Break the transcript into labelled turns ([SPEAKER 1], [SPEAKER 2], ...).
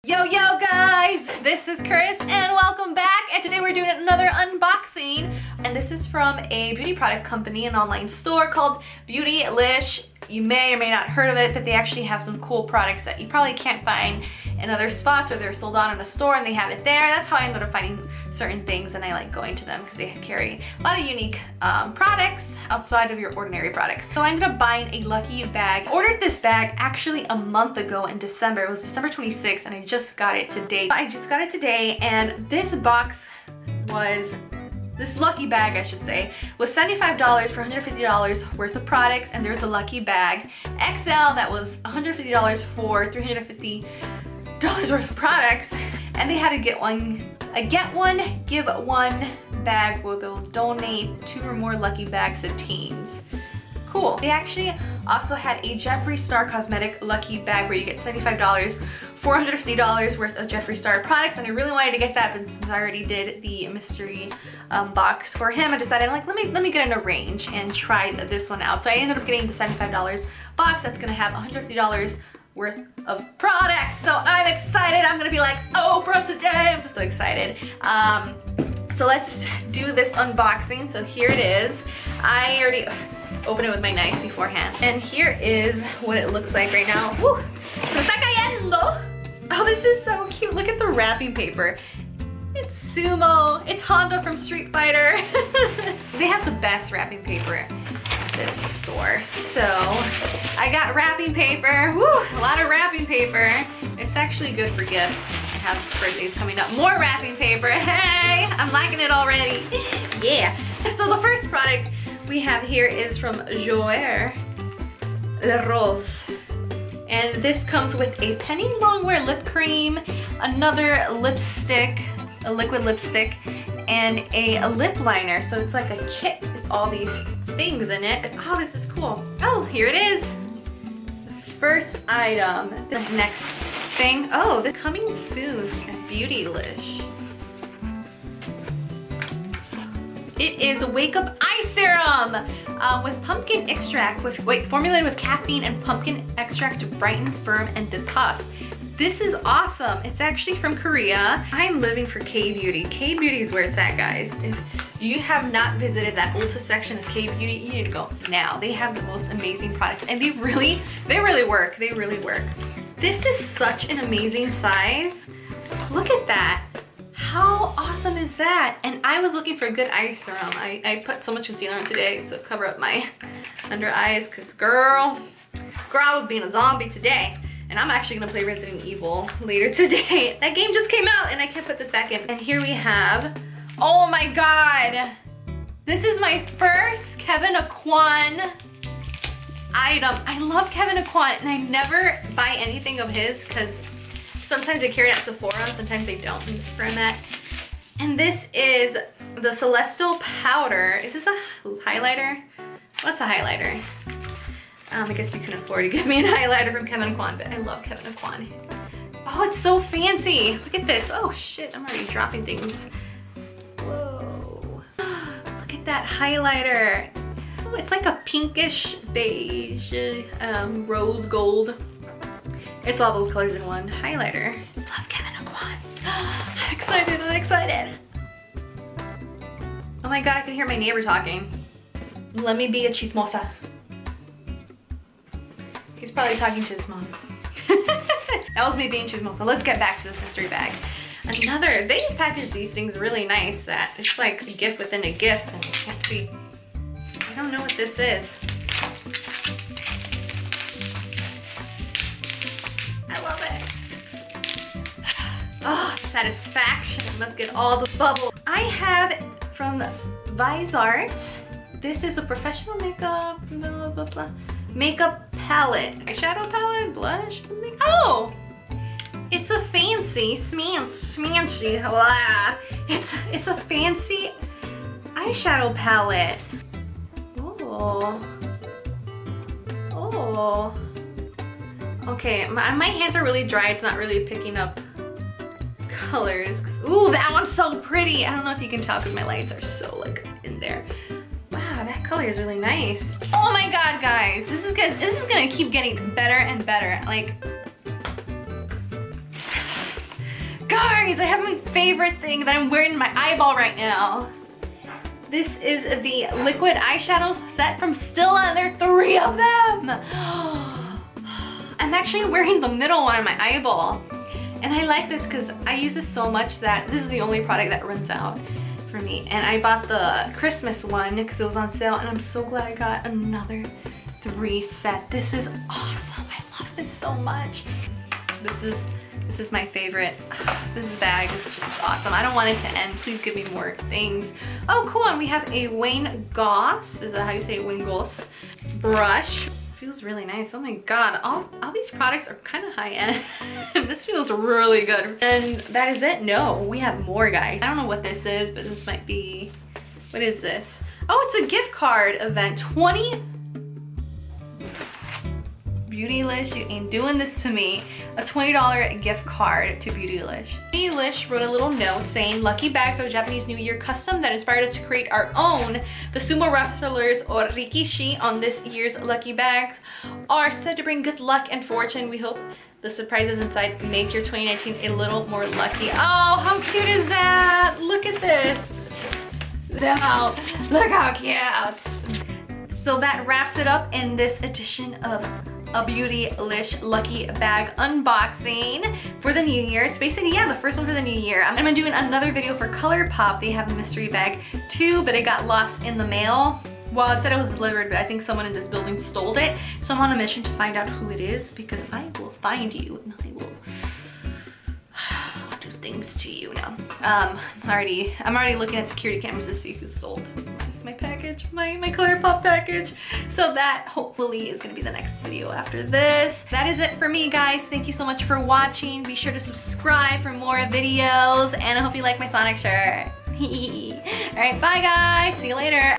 [SPEAKER 1] Yo guys, this is Cris and welcome back, and today we're doing another unboxing, and this is from a beauty product company, an online store called Beautylish. You may or may not heard of it, but they actually have some cool products that you probably can't find in other spots, or they're sold out in a store and they have it there. That's how I ended up finding certain things, and I like going to them because they carry a lot of unique products outside of your ordinary products. So I ended up buying a lucky bag. I ordered this bag actually a month ago in December. It was December 26th and I just got it today. And this box was, this lucky bag I should say, was $75 for $150 worth of products, and there's a lucky bag XL that was $150 for $350 worth of products, and they had to get one, a get one, give one bag where they'll donate 2 or more lucky bags to teens. Cool. They actually also had a Jeffree Star Cosmetic lucky bag where you get $75 for $450 worth of Jeffree Star products, and I really wanted to get that, but since I already did the mystery box for him, I decided like let me get in a range and try this one out. So I ended up getting the $75 box that's gonna have $150 worth of products. So I'm excited. I'm gonna be like Oprah today. I'm just so excited. So let's do this unboxing. So here it is. I already opened it with my knife beforehand, and here is what it looks like right now. Woo! So está cayendo. Oh, this is so cute. Look at the wrapping paper. It's Sumo. It's Honda from Street Fighter. They have the best wrapping paper at this store. So I got wrapping paper. Woo! A lot of wrapping paper. It's actually good for gifts. I have birthdays coming up. More wrapping paper. Hey! I'm liking it already. Yeah. So the first product we have here is from Jouer, La Rose. And this comes with a penny longwear lip cream, another lipstick, a liquid lipstick, and a lip liner. So it's like a kit with all these things in it. Oh, this is cool. Oh, here it is. The first item. The next thing. Oh, the coming soon at Beautylish. It is a Wake Up Eye Serum with pumpkin extract, formulated with caffeine and pumpkin extract to brighten, firm, and depuff. This is awesome. It's actually from Korea. I'm living for K-Beauty. K-Beauty is where it's at, guys. If you have not visited that Ulta section of K-Beauty, you need to go now. They have the most amazing products, and they really work. They really work. This is such an amazing size. Look at that. How awesome is that? And I was looking for a good eye serum. I put so much concealer on today to cover up my under eyes, because girl, I was being a zombie today. And I'm actually gonna play Resident Evil later today. That game just came out and I can't put this back in. And here we have, oh my God. This is my first KEVYN AUCOIN item. I love KEVYN AUCOIN, and I never buy anything of his because sometimes they carry it at Sephora and sometimes they don't, and this is where I'm at. And this is the Celestial Powder. Is this a highlighter? What's a highlighter? I guess you can afford to give me an highlighter from KEVYN AUCOIN, but I love KEVYN AUCOIN. Oh, it's so fancy. Look at this. Oh shit, I'm already dropping things. Whoa. Look at that highlighter. Oh, it's like a pinkish beige, rose gold. It's all those colors in one highlighter. Love KEVYN AUCOIN. I'm excited, I'm excited. Oh my God, I can hear my neighbor talking. Let me be a chismosa. He's probably talking to his mom. That was me being chismosa. Let's get back to this mystery bag. Another, they package these things really nice that it's like a gift within a gift, and let's see. I don't know what this is. Oh, satisfaction. I must get all the bubbles. I have from VISEART. This is a professional makeup, blah, blah, blah, makeup palette. Eyeshadow palette, blush. Oh! It's a fancy, smancy, blah. It's a fancy eyeshadow palette. Oh. Oh. Okay, my hands are really dry. It's not really picking up colors. Ooh, that one's so pretty. I don't know if you can tell because my lights are so like in there. Wow, that color is really nice. Oh my God, guys, this is gonna keep getting better and better. Like, guys, I have my favorite thing that I'm wearing in my eyeball right now. This is the liquid eyeshadow set from Stila, and there are 3 of them. I'm actually wearing the middle one in my eyeball. And I like this because I use this so much that this is the only product that runs out for me. And I bought the Christmas one because it was on sale, and I'm so glad I got another 3 set. This is awesome. I love this so much. This is my favorite. This bag is just awesome. I don't want it to end. Please give me more things. Oh, cool. And we have a Wayne Goss. Is that how you say it? Wayne Goss brush. Feels really nice. Oh my god. All these products are kind of high end. This feels really good. And that is it? No, we have more, guys. I don't know what this is, but this might be... What is this? Oh, it's a gift card event. 20... Beautylish, you ain't doing this to me. A $20 gift card to Beautylish. Beautylish wrote a little note saying, lucky bags are Japanese New Year custom that inspired us to create our own. The sumo wrestlers or rikishi on this year's lucky bags are said to bring good luck and fortune. We hope the surprises inside make your 2019 a little more lucky. Oh, how cute is that? Look at this. Wow, look how cute. So that wraps it up in this edition of a Beautylish lucky bag unboxing for the new year. It's basically, yeah, the first one for the new year. I'm gonna do another video for ColourPop. They have a mystery bag too, but it got lost in the mail. Well, it said it was delivered, but I think someone in this building stole it. So I'm on a mission to find out who it is, because I will find you and I will do things to you now. I'm already looking at security cameras to see who stole my package, my ColourPop package. So that hopefully is gonna be the next video after this. That is it for me, guys. Thank you so much for watching. Be sure to subscribe for more videos, and I hope you like my Sonic shirt. All right, bye guys, see you later.